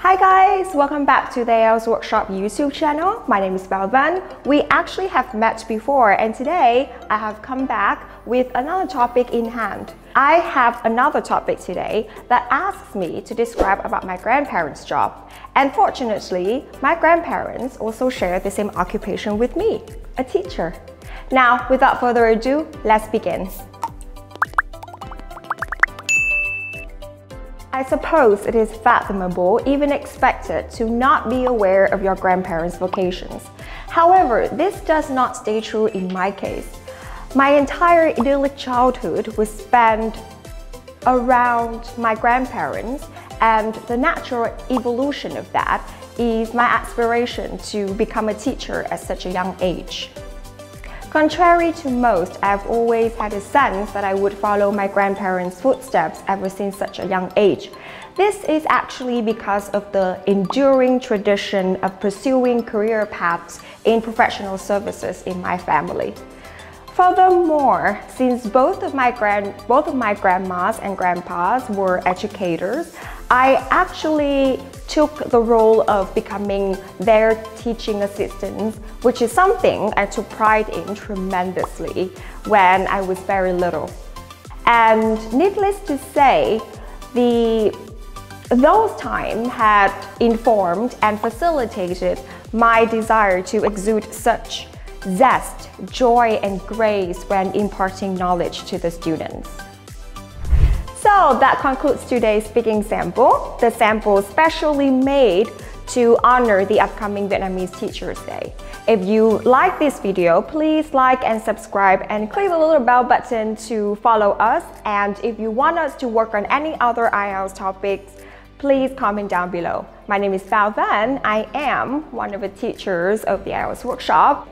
Hi guys, welcome back to the IELTS Workshop YouTube channel. My name is Bảo Vân. We actually have met before and today I have come back with another topic in hand. I have another topic today that asks me to describe about my grandparents' job. And fortunately, my grandparents also share the same occupation with me, a teacher. Now, without further ado, let's begin. I suppose it is fathomable, even expected, to not be aware of your grandparents' vocations. However, this does not stay true in my case. My entire idyllic childhood was spent around my grandparents, and the natural evolution of that is my aspiration to become a teacher at such a young age. Contrary to most, I've always had a sense that I would follow my grandparents' footsteps ever since such a young age. This is actually because of the enduring tradition of pursuing career paths in professional services in my family. Furthermore, since both of my grandmas and grandpas were educators, I actually took the role of becoming their teaching assistant, which is something I took pride in tremendously when I was very little. And needless to say, those times had informed and facilitated my desire to exude such zest, joy, and grace when imparting knowledge to the students. So that concludes today's speaking sample. The sample is specially made to honor the upcoming Vietnamese Teachers Day. If you like this video, please like and subscribe and click the little bell button to follow us. And if you want us to work on any other IELTS topics, please comment down below. My name is Bảo Vân. I am one of the teachers of the IELTS Workshop.